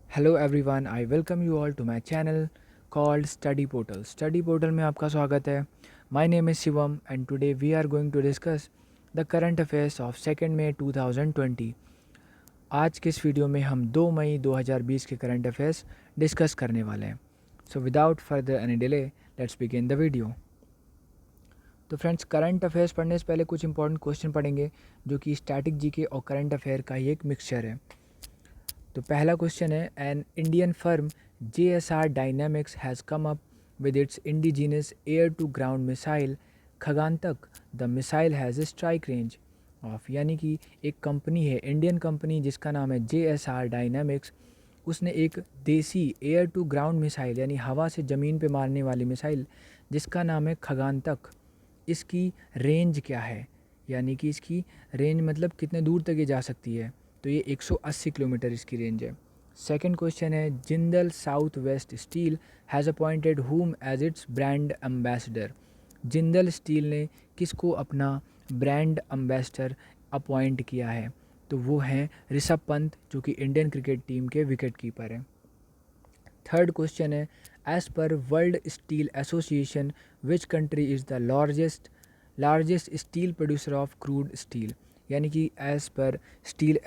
Hello everyone, I welcome you all to my channel called study portal. Study portal में आपका स्वागत है। My name is Shivam and today we are going to discuss the current affairs of 2 May 2020। आज के इस video में हम 2 May 2020 के करंट अफेयर्स डिस्कस करने वाले हैं। So without further any delay let's begin the video. तो फ्रेंड्स, करंट अफेयर्स पढ़ने से पहले कुछ इंपॉर्टेंट क्वेश्चन पढ़ेंगे जो कि स्टैटिक जीके और करंट अफेयर का ही एक मिक्सचर है। तो पहला क्वेश्चन है, an Indian firm JSR Dynamics has come up with its indigenous air to ground missile Khaganatak. The missile has strike range of, यानी कि एक कंपनी है, इंडियन कंपनी जिसका नाम है JSR Dynamics। उसने एक देसी एयर टू ग्राउंड मिसाइल यानी हवा से ज़मीन पे मारने वाली मिसाइल जिसका नाम है खगानतक। इसकी रेंज क्या है, यानी कि इसकी रेंज मतलब कितने दूर तक ये जा सकती है। तो ये 180 किलोमीटर इसकी रेंज है। सेकंड क्वेश्चन है, Jindal south west steel has appointed whom as its brand ambassador. Jindal steel ने किसको अपना ब्रांड एम्बेसडर अपॉइंट किया है? तो वो हैं ऋषभ पंत, जो कि इंडियन क्रिकेट टीम के विकेट कीपर हैं। थर्ड क्वेश्चन है, as per world steel association which country is the largest steel producer of crude steel, यानी कि एज पर स्टील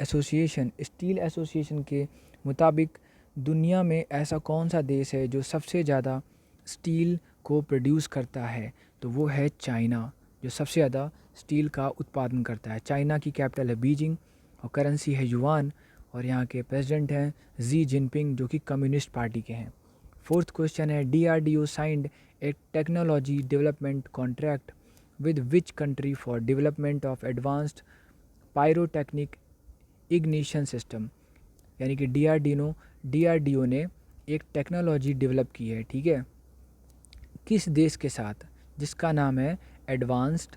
एसोसिएशन के मुताबिक दुनिया में ऐसा कौन सा देश है जो सबसे ज़्यादा स्टील को प्रोड्यूस करता है? तो वो है चाइना, जो सबसे ज़्यादा स्टील का उत्पादन करता है। चाइना की कैपिटल है बीजिंग और करेंसी है युआन, और यहाँ के प्रेसिडेंट हैं जी जिनपिंग, जो कि कम्युनिस्ट पार्टी के हैं। फोर्थ क्वेश्चन है, DRDO signed A technology development contract with which country for development of advanced pyrotechnic ignition system, यानी कि DRDO ने एक टेक्नोलॉजी डेवलप की है, ठीक है, किस देश के साथ, जिसका नाम है एडवांस्ड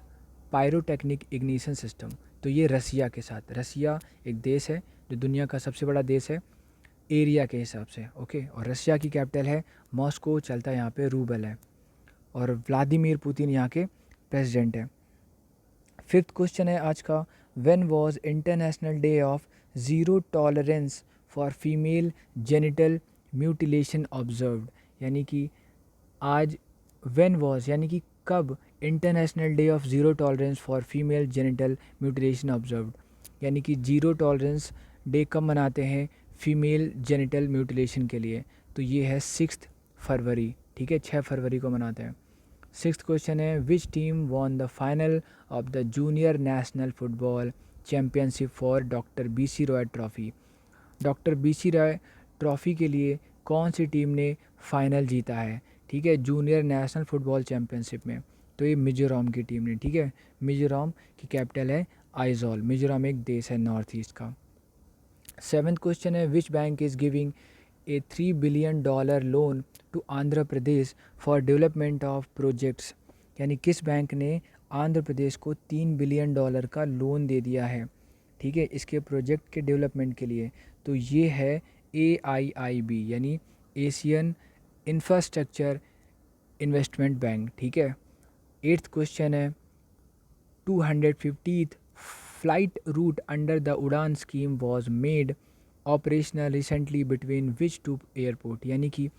पायरोटेक्निक इग्निशन सिस्टम। तो ये रसिया के साथ। रसिया एक देश है जो दुनिया का सबसे बड़ा देश है एरिया के हिसाब से, ओके। और रसिया की कैपिटल है मॉस्को, चलता है यहाँ पे रूबल है, और व्लादिमीर पुतिन यहाँ के प्रेसिडेंट है। फिफ्थ क्वेश्चन है आज का, when was international day of zero tolerance for female genital mutilation observed, यानी कि आज व्हेन वाज यानी कि कब international day of zero tolerance for female genital mutilation observed, यानी कि ज़ीरो टॉलरेंस डे कब मनाते हैं फीमेल जेनिटल म्यूटिलेशन के लिए? तो ये है 6 फरवरी, ठीक है, 6 फरवरी को मनाते हैं। सिक्स्थ क्वेश्चन है, which team won the final of the junior national football championship for doctor BC Roy trophy. Doctor BC Roy trophy के लिए कौन सी टीम ने फाइनल जीता है, ठीक है, जूनियर नेशनल फुटबॉल चैम्पियनशिप में? तो ये मिजोरम की टीम ने, ठीक है। मिजोरम की कैपिटल है आइजॉल। मिजोरम एक देश है नॉर्थ ईस्ट का। सेवन्थ क्वेश्चन है, which bank is giving a $3 billion loan to Andhra Pradesh for development of projects, यानी किस बैंक ने आंध्र प्रदेश को $3 बिलियन का लोन दे दिया है, ठीक है, इसके प्रोजेक्ट के डेवलपमेंट के लिए? तो ये है AIIB, यानी एशियन इंफ्रास्ट्रक्चर इन्वेस्टमेंट बैंक, ठीक है। एट्थ क्वेश्चन है, 250th flight route under the उड़ान scheme was made operational recently between which two airport, यानी कि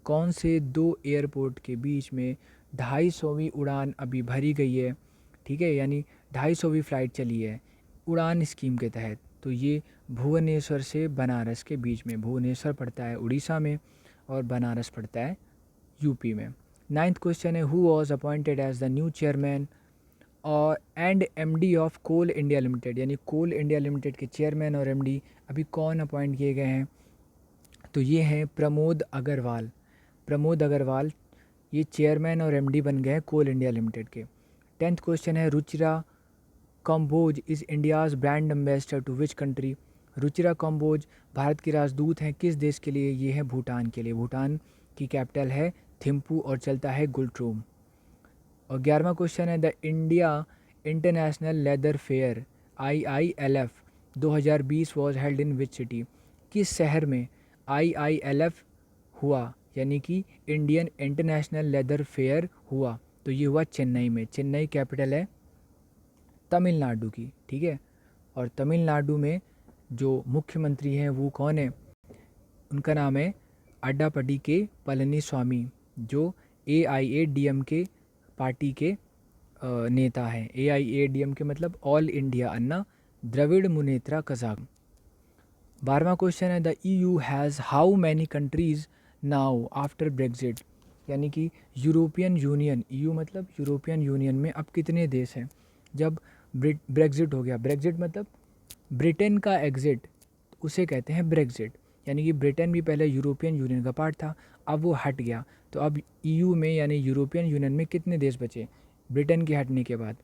कौन से दो एयरपोर्ट के बीच में 250वीं उड़ान अभी भरी गई है, ठीक है, यानी 250वीं फ़्लाइट चली है उड़ान स्कीम के तहत। तो ये भुवनेश्वर से बनारस के बीच में, भुवनेश्वर पड़ता है उड़ीसा में और बनारस पड़ता है यूपी में। नाइन्थ क्वेश्चन है, who was appointed as the new chairman और and MD of Coal India Limited, यानी कोल इंडिया लिमिटेड के चेयरमैन और MD अभी कौन अपॉइंट किए गए हैं? तो ये हैं प्रमोद अग्रवाल। प्रमोद अग्रवाल ये चेयरमैन और MD बन गए हैं कोल इंडिया लिमिटेड के। टेंथ क्वेश्चन है, Ruchira Kamboj is India's brand ambassador to which country. Ruchira Kamboj Bharat की राजदूत हैं किस देश के लिए? ये है भूटान के लिए। भूटान की कैपिटल है थिम्पू और चलता है गुलट्रूम। और 11वां क्वेश्चन है, the India international leather fair IILF 2020 was held in which city, किस शहर में IILF हुआ, यानी कि इंडियन इंटरनेशनल लेदर फेयर हुआ? तो ये हुआ चेन्नई में। चेन्नई कैपिटल है तमिलनाडु की, ठीक है। और तमिलनाडु में जो मुख्यमंत्री हैं वो कौन है? उनका नाम है अड्डापडी के पलनीस्वामी, जो AIADMK पार्टी के नेता हैं। AIADMK मतलब ऑल इंडिया अन्ना द्रविड़ मुनेत्रा कज़ाक। 12वां क्वेश्चन है the EU has how many countries now after Brexit, यानी कि यूरोपियन यूनियन, EU मतलब यूरोपियन यूनियन में अब कितने देश हैं जब ब्रेग्जिट हो गया। ब्रेग्जिट मतलब ब्रिटेन का एग्जिट, उसे कहते हैं ब्रेग्जिट, यानी कि ब्रिटेन भी पहले यूरोपियन यूनियन का पार्ट था, अब वो हट गया, तो अब EU में यानी यूरोपियन यूनियन में कितने देश बचे ब्रिटेन के हटने के बाद,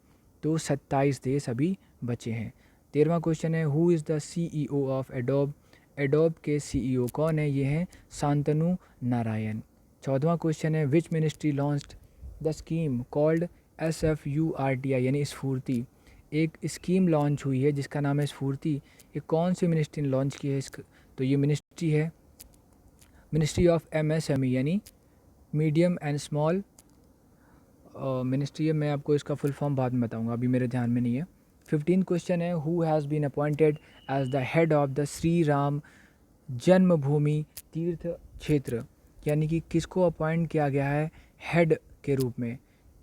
तो 27 देश अभी बचे हैं। 13वां क्वेश्चन है who is the CEO of adobe, adobe के CEO कौन है, ये हैं शांतनु नारायण। 14वां क्वेश्चन है which ministry launched the scheme called SFURTI, यानी स्फूर्ति, एक स्कीम लॉन्च हुई है जिसका नाम है स्फूर्ति, ये कौन सी मिनिस्ट्री ने लॉन्च की है तो ये मिनिस्ट्री है मिनिस्ट्री ऑफ MSME, यानी मीडियम एंड स्मॉल मिनिस्ट्री है। मैं आपको इसका फुल फॉर्म बाद में बताऊंगा, अभी मेरे ध्यान में नहीं है। 15 क्वेश्चन है who has been appointed as the head of the Shri Ram Janmabhoomi Teerth क्षेत्र, यानी कि किसको अपॉइंट किया गया है हेड के रूप में,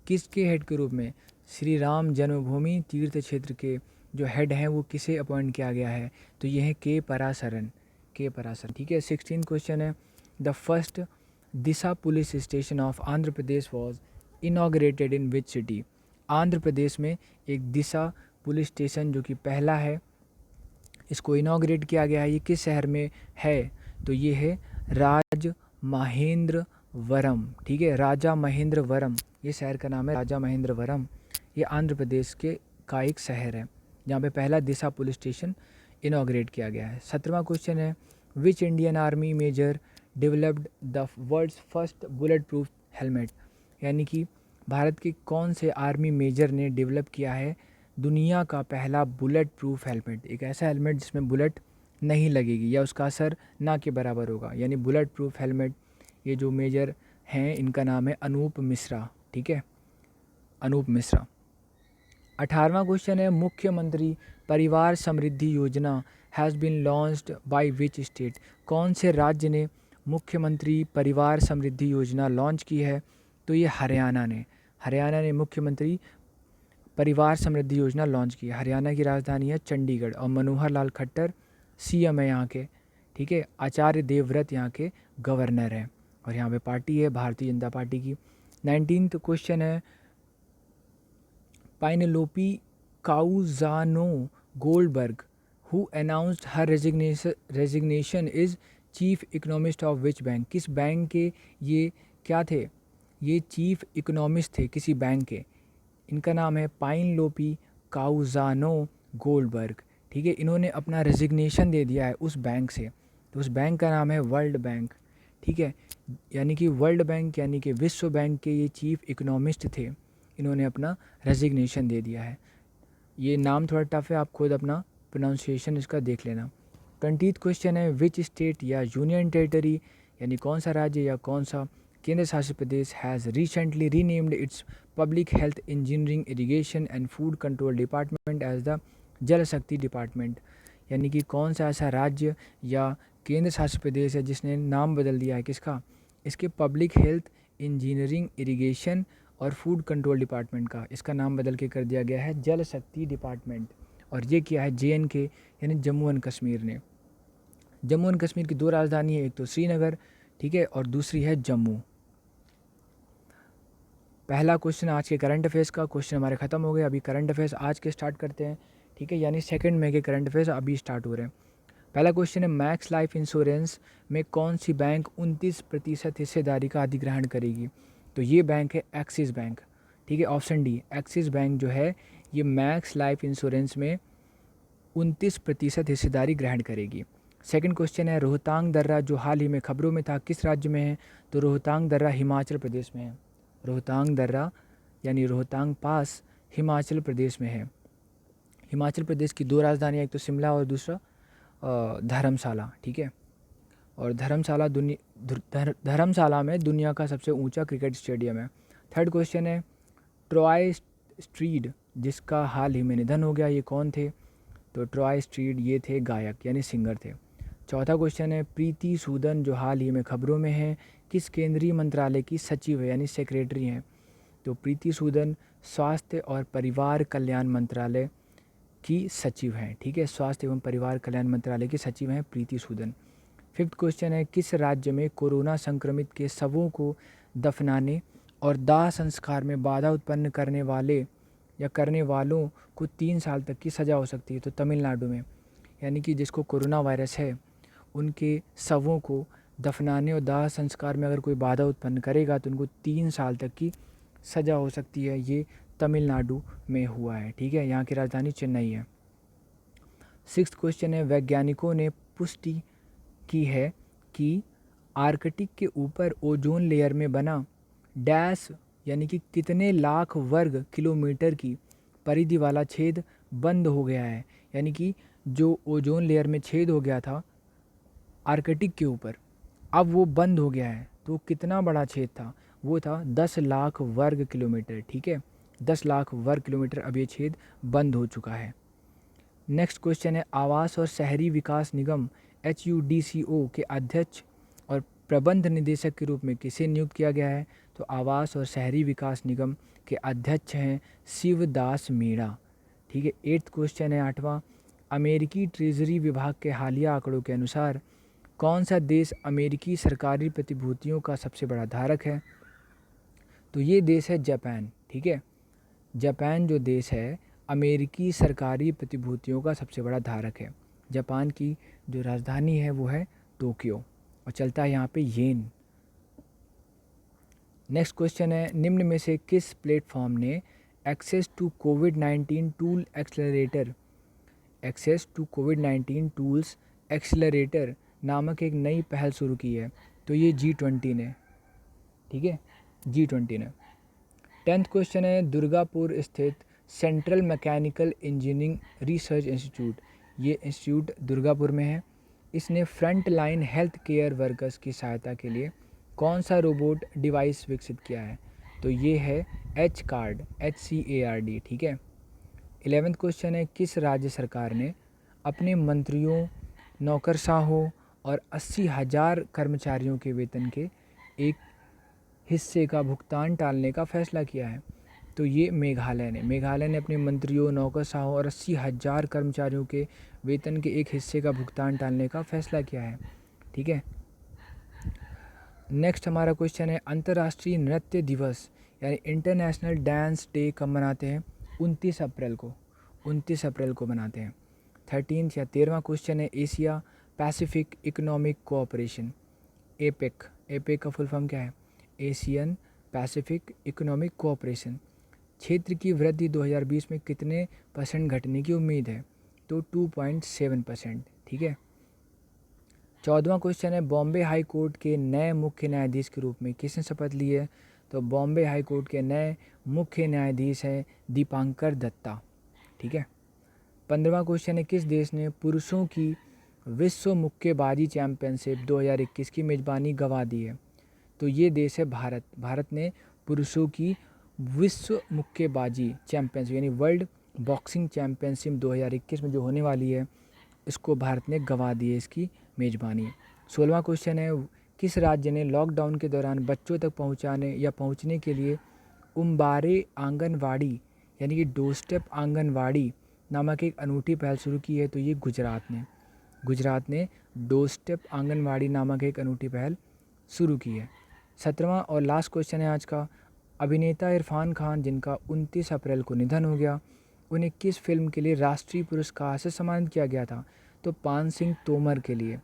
किसके हेड के रूप में, श्री राम जन्मभूमि तीर्थ क्षेत्र के जो हेड हैं वो किसे अपॉइंट किया गया है, तो ये है के पराशरन, के पराशरन, ठीक है। 16 क्वेश्चन है the first Disha police station of Andhra Pradesh was inaugurated in which city, Andhra Pradesh में एक दिशा पुलिस स्टेशन जो कि पहला है इसको इनॉग्रेट किया गया है, ये किस शहर में है, तो ये है राजमहेंद्रवरम, ठीक है, राजा महेंद्रवरम, ये शहर का नाम है राजा महेंद्रवरम, ये आंध्र प्रदेश के का एक शहर है जहाँ पे पहला दिशा पुलिस स्टेशन इनॉग्रेट किया गया है। 17वां क्वेश्चन है which Indian army major developed the world's first bullet proof helmet, यानी कि भारत के कौन से आर्मी मेजर ने डेवलप किया है दुनिया का पहला बुलेट प्रूफ हेलमेट, एक ऐसा हेलमेट जिसमें बुलेट नहीं लगेगी या उसका असर ना के बराबर होगा, यानी बुलेट प्रूफ हेलमेट। ये जो मेजर हैं इनका नाम है अनूप मिश्रा, ठीक है, अनूप मिश्रा। 18वां क्वेश्चन है मुख्यमंत्री Parivar Samriddhi Yojana has been launched by which state, कौन से राज्य ने मुख्यमंत्री परिवार समृद्धि योजना लॉन्च की है, तो ये हरियाणा ने मुख्यमंत्री परिवार समृद्धि योजना लॉन्च की है। हरियाणा की राजधानी है चंडीगढ़ और मनोहर लाल खट्टर CM है यहाँ के, ठीक है, आचार्य देवव्रत यहाँ के गवर्नर हैं और यहाँ पे पार्टी है भारतीय जनता पार्टी की। 19th क्वेश्चन है Pinelopi Koujianou Goldberg who announced her resignation is chief economist of which bank, किस बैंक के ये क्या थे, ये चीफ इकोनॉमिस्ट थे किसी बैंक के, इनका नाम है पाइनलोपी काउजानो गोल्डबर्ग, ठीक है, इन्होंने अपना रेजिग्नेशन दे दिया है उस बैंक से, तो उस बैंक का नाम है वर्ल्ड बैंक, ठीक है, यानी कि वर्ल्ड बैंक यानी कि विश्व बैंक के ये चीफ इकोनॉमिस्ट थे, इन्होंने अपना रेजिग्नेशन दे दिया है। ये नाम थोड़ा टफ है, आप खुद अपना प्रोनाउंसिएशन इसका देख लेना। 20th क्वेश्चन है विच स्टेट या यूनियन टेरिटरी, यानी कौन सा राज्य या कौन सा केंद्र शासित प्रदेश has recently renamed its public health engineering irrigation and food control department as the Jal Shakti department, यानी कि कौन सा ऐसा राज्य या केंद्र शासित प्रदेश है जिसने नाम बदल दिया है किसका, इसके पब्लिक हेल्थ इंजीनियरिंग इरिगेशन और फूड कंट्रोल डिपार्टमेंट का, इसका नाम बदल के कर दिया गया है जल शक्ति डिपार्टमेंट, और ये किया है JNK यानी जम्मू एंड कश्मीर ने। जम्मू एंड कश्मीर की 2 राजधानी है, एक तो श्रीनगर, ठीक है, और दूसरी है जम्मू। पहला क्वेश्चन आज के करंट अफेयर्स का क्वेश्चन हमारे ख़त्म हो गए, अभी करंट अफेयर्स आज के स्टार्ट करते हैं, ठीक है, यानी 2 मई के करंट अफेयर्स अभी स्टार्ट हो रहे हैं। पहला क्वेश्चन है मैक्स लाइफ इंश्योरेंस में कौन सी बैंक 29% हिस्सेदारी का अधिग्रहण करेगी, तो ये बैंक है एक्सिस बैंक, ठीक है, ऑप्शन डी एक्सिस बैंक जो है ये मैक्स लाइफ इंश्योरेंस में 29% हिस्सेदारी ग्रहण करेगी। सेकंड क्वेश्चन है रोहतांग दर्रा जो हाल ही में खबरों में था किस राज्य में है, तो रोहतांग दर्रा हिमाचल प्रदेश में है, रोहतांग दर्रा यानी रोहतांग पास हिमाचल प्रदेश में है। हिमाचल प्रदेश की 2 राजधानियाँ, एक तो शिमला और दूसरा धर्मशाला, ठीक है, और धर्मशाला में दुनिया का सबसे ऊंचा क्रिकेट स्टेडियम है। थर्ड क्वेश्चन है ट्रॉय स्ट्रीट जिसका हाल ही में निधन हो गया ये कौन थे, तो ट्रॉय स्ट्रीट ये थे गायक यानी सिंगर थे। चौथा क्वेश्चन है प्रीति सूदन जो हाल ही में खबरों में है किस केंद्रीय मंत्रालय की सचिव है यानी सेक्रेटरी हैं। तो प्रीति सूदन स्वास्थ्य और परिवार कल्याण मंत्रालय की सचिव हैं। ठीक है, स्वास्थ्य एवं परिवार कल्याण मंत्रालय की सचिव हैं प्रीति सूदन। फिफ्थ क्वेश्चन है किस राज्य में कोरोना संक्रमित के शवों को दफनाने और दाह संस्कार में बाधा उत्पन्न करने वाले या करने वालों को 3 साल तक की सज़ा हो सकती है। तो तमिलनाडु में, यानी कि जिसको कोरोना वायरस है उनके शवों को दफनाने और दाह संस्कार में अगर कोई बाधा उत्पन्न करेगा तो उनको 3 साल तक की सज़ा हो सकती है। ये तमिलनाडु में हुआ है। ठीक है, यहाँ की राजधानी चेन्नई है। सिक्स्थ क्वेश्चन है वैज्ञानिकों ने पुष्टि की है कि आर्कटिक के ऊपर ओजोन लेयर में बना डैश यानी कि कितने लाख वर्ग किलोमीटर की परिधि वाला छेद बंद हो गया है। यानी कि जो ओजोन लेयर में छेद हो गया था आर्कटिक के ऊपर, अब वो बंद हो गया है। तो कितना बड़ा छेद था? वो था 10 लाख वर्ग किलोमीटर। ठीक है, 10 लाख वर्ग किलोमीटर अब ये छेद बंद हो चुका है। नेक्स्ट क्वेश्चन है आवास और शहरी विकास निगम HUDCO के अध्यक्ष और प्रबंध निदेशक के रूप में किसे नियुक्त किया गया है? तो आवास और शहरी विकास निगम के अध्यक्ष हैं शिवदास मीणा। ठीक है, एट्थ क्वेश्चन है आठवां अमेरिकी ट्रेजरी विभाग के हालिया आंकड़ों के अनुसार कौन सा देश अमेरिकी सरकारी प्रतिभूतियों का सबसे बड़ा धारक है? तो ये देश है जापान। ठीक है, जापान जो देश है अमेरिकी सरकारी प्रतिभूतियों का सबसे बड़ा धारक है। जापान की जो राजधानी है वो है टोक्यो और चलता है यहाँ पे येन। नेक्स्ट क्वेश्चन है निम्न में से किस प्लेटफॉर्म ने एक्सेस टू कोविड-19 टूल्स एक्सेलरेटर नामक एक नई पहल शुरू की है? तो ये G20 ने। ठीक है, G20 ने। 10th क्वेश्चन है दुर्गापुर स्थित central mechanical engineering research institute, ये इंस्टीट्यूट दुर्गापुर में है। इसने front line health care workers की सहायता के लिए कौन सा रोबोट डिवाइस विकसित किया है? तो ये है HCARD। ठीक है। 11th क्वेश्चन है किस राज्य सरकार ने अपने मंत्रियों, नौकरशाहों और 80,000 कर्मचारियों के वेतन के एक हिस्से का भुगतान टालने का फैसला किया है? तो ये मेघालय ने अपने मंत्रियों, नौकरशाहों और 80,000 कर्मचारियों के वेतन के एक हिस्से का भुगतान टालने का फैसला किया है। ठीक है। नेक्स्ट हमारा क्वेश्चन है अंतर्राष्ट्रीय नृत्य दिवस यानी इंटरनेशनल डांस डे कब मनाते हैं? 29 अप्रैल को। 29 अप्रैल को मनाते हैं। 13th या 13वां क्वेश्चन है Asia Pacific economic cooperation, APEC. APEC का फुल फॉर्म क्या है? एशियन पैसिफिक इकोनॉमिक कोऑपरेशन क्षेत्र की वृद्धि 2020 में कितने % घटने की उम्मीद है? तो 2.7%। ठीक है। 14वां क्वेश्चन है बॉम्बे हाई कोर्ट के नए मुख्य न्यायाधीश के रूप में किसने शपथ ली है? तो बॉम्बे हाई कोर्ट के नए मुख्य न्यायाधीश हैं दीपांकर दत्ता। ठीक है। 15वां क्वेश्चन है किस देश ने पुरुषों की विश्व मुक्केबाजी चैंपियनशिप 2021 की मेजबानी गंवा दी है? तो ये देश है भारत। भारत ने पुरुषों की विश्व मुक्केबाजी चैंपियनशिप यानी वर्ल्ड बॉक्सिंग चैंपियनशिप 2021 में जो होने वाली है इसको भारत ने गंवा दी है इसकी मेजबानी। 16वां क्वेश्चन है किस राज्य ने लॉकडाउन के दौरान बच्चों तक पहुंचने के लिए उम्बारे आंगनवाड़ी यानी कि डोरस्टेप आंगनवाड़ी नामक एक अनूठी पहल शुरू की है? तो ये गुजरात ने डोरस्टेप आंगनवाड़ी नामक एक अनूठी पहल शुरू की है। 17वां और लास्ट क्वेश्चन है आज का अभिनेता इरफान खान जिनका 29 अप्रैल को निधन हो गया, उन्हें किस फिल्म के लिए राष्ट्रीय पुरस्कार से सम्मानित किया गया था? तो पान सिंह तोमर के लिए।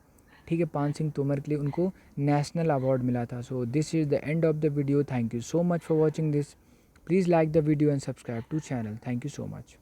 ठीक है, पान सिंह तोमर के लिए उनको नेशनल अवार्ड मिला था। So this is the end of the video. Thank you so much for watching this. Please like the video and subscribe to channel. Thank you so much.